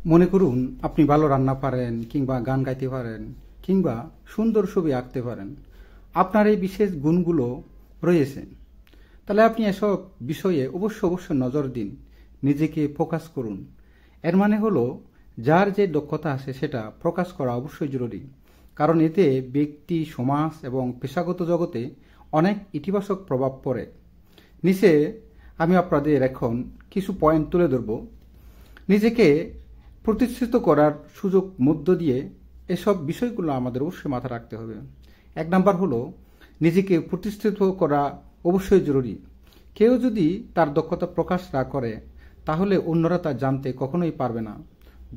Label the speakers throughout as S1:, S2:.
S1: মনে করুন আপনি ভালো রান্না পারেন কিংবা গান গাইতে পারেন কিংবা সুন্দর ছবি আঁকতে পারেন। আপনার এই বিশেষ গুণগুলো রয়েছে। তাহলে আপনি এসব বিষয়ে অবশ্যই নজর দিন, নিজেকে ফোকাস করুন। এর মানে হলো যার যে দক্ষতা আছে সেটা প্রকাশ করা অবশ্যই জরুরি, কারণ এতে ব্যক্তি, সমাজ এবং পেশাগত জগতে অনেক ইতিবাচক প্রভাব পড়ে। নিচে আমি আপনাদের এখন কিছু পয়েন্ট তুলে ধরব। নিজেকে প্রতিষ্ঠিত করার সুযোগ মধ্য দিয়ে এসব বিষয়গুলো আমাদের অবশ্যই মাথায় রাখতে হবে। 1 নাম্বার হলো নিজেকে প্রতিষ্ঠিত করা অবশ্যই জরুরি। কেউ যদি তার দক্ষতা প্রকাশ না করে তাহলে অন্যরা তা জানতে কখনোই পারবে না।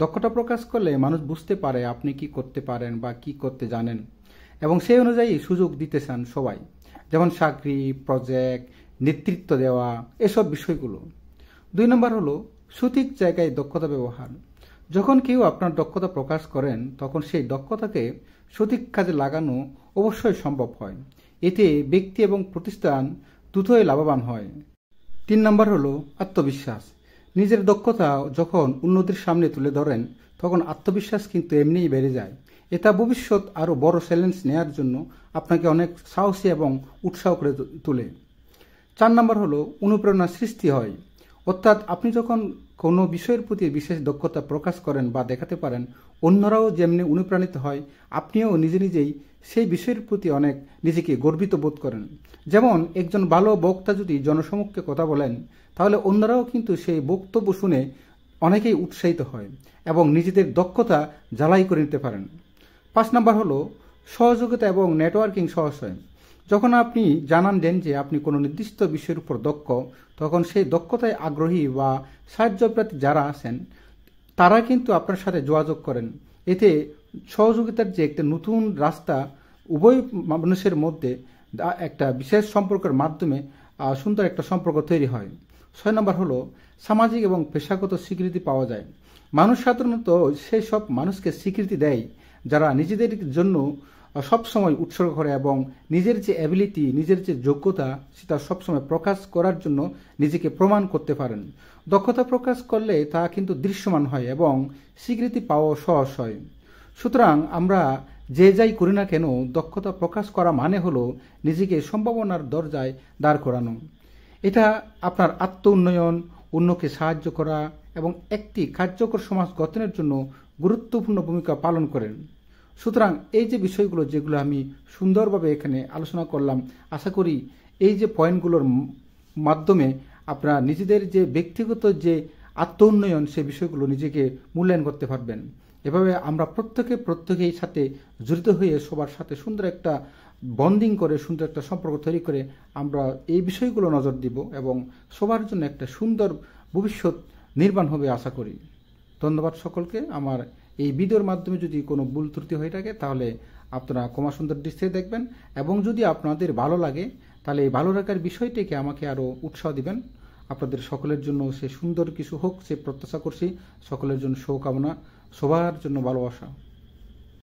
S1: দক্ষতা প্রকাশ করলে মানুষ বুঝতে পারে আপনি কি করতে পারেন বা কি করতে জানেন, এবং সেই অনুযায়ী সুযোগ দিতে চান সবাই, যেমন চাকরি, প্রজেক্ট, নেতৃত্ব দেওয়া, এসব বিষয়গুলো। 2 নম্বর হলো সঠিক জায়গায় দক্ষতা ব্যবহার। যখন কেউ আপনার দক্ষতা প্রকাশ করেন তখন সেই দক্ষতাকে সঠিক কাজে লাগানো অবশ্যই সম্ভব হয়। এতে ব্যক্তি এবং প্রতিষ্ঠান দুটোই লাভবান হয়। 3 নম্বর হলো আত্মবিশ্বাস। নিজের দক্ষতা যখন অন্যদের সামনে তুলে ধরেন তখন আত্মবিশ্বাস কিন্তু এমনিই বেড়ে যায়। এটা ভবিষ্যৎ আরও বড় চ্যালেঞ্জ নেওয়ার জন্য আপনাকে অনেক সাহসী এবং উৎসাহ করে তোলে। 4 নম্বর হলো অনুপ্রেরণা সৃষ্টি হয়। অর্থাৎ আপনি যখন কোনো বিষয়ের প্রতি বিশেষ দক্ষতা প্রকাশ করেন বা দেখাতে পারেন, অন্যরাও যেমনি অনুপ্রাণিত হয়, আপনিও নিজেই সেই বিষয়ের প্রতি অনেক নিজেকে গর্বিত বোধ করেন। যেমন একজন ভালো বক্তা যদি জনসমক্ষে কথা বলেন তাহলে অন্যরাও কিন্তু সেই বক্তব্য শুনে অনেকেই উৎসাহিত হয় এবং নিজেদের দক্ষতা ঝালাই করে নিতে পারেন। 5 নম্বর হলো সহযোগিতা এবং নেটওয়ার্কিং সহজ হয়। যখন আপনি জানান দেন যে আপনি কোনো নির্দিষ্ট বিষয়ের উপর দক্ষ, তখন সেই দক্ষতায় আগ্রহী বা সাহায্যপ্রার্থী যারা আছেন তারা কিন্তু আপনার সাথে যোগাযোগ করেন। এতে সহযোগিতার যে একটা নতুন রাস্তা উভয় মানুষের মধ্যে একটা বিশেষ সম্পর্কের মাধ্যমে সুন্দর একটা সম্পর্ক তৈরি হয়। 6 নম্বর হলো সামাজিক এবং পেশাগত স্বীকৃতি পাওয়া যায়। মানুষ সাধারণত সেই সব মানুষকে স্বীকৃতি দেয় যারা নিজেদের জন্য সবসময় উৎসর্গ করে এবং নিজের যে অ্যাবিলিটি, নিজের যে যোগ্যতা সেটা সবসময় প্রকাশ করার জন্য নিজেকে প্রমাণ করতে পারেন। দক্ষতা প্রকাশ করলে তা কিন্তু দৃশ্যমান হয় এবং স্বীকৃতি পাওয়া সহজ হয়। সুতরাং আমরা যে যাই করি না কেন, দক্ষতা প্রকাশ করা মানে হলো নিজেকে সম্ভাবনার দরজায় দাঁড় করানো। এটা আপনার আত্ম উন্নয়ন, অন্যকে সাহায্য করা এবং একটি কার্যকর সমাজ গঠনের জন্য গুরুত্বপূর্ণ ভূমিকা পালন করেন। সুতরাং এই যে বিষয়গুলো যেগুলো আমি সুন্দরভাবে এখানে আলোচনা করলাম, আশা করি এই যে পয়েন্টগুলোর মাধ্যমে আপনারা নিজেদের যে ব্যক্তিগত যে আত্ম উন্নয়ন সে বিষয়গুলো নিজেকে মূল্যায়ন করতে পারবেন। এভাবে আমরা প্রত্যেকেই সাথে জড়িত হয়ে সবার সাথে সুন্দর একটা বন্ডিং করে, সুন্দর একটা সম্পর্ক তৈরি করে আমরা এই বিষয়গুলো নজর দিব এবং সবার জন্য একটা সুন্দর ভবিষ্যৎ নির্মাণ হবে আশা করি। ধন্যবাদ সকলকে। আমার এই ভিডিওর মাধ্যমে যদি কোনো ভুল ত্রুটি হয়ে থাকে তাহলে আপনারা ক্ষমা সুন্দর দৃষ্টিতে দেখবেন, এবং যদি আপনাদের ভালো লাগে তাহলে এই ভালো লাগার বিষয়টিকে আমাকে আরও উৎসাহ দিবেন। আপনাদের সকলের জন্য সে সুন্দর কিছু হোক সে প্রত্যাশা করছি। সকলের জন্য শুভকামনা, সবার জন্য ভালোবাসা।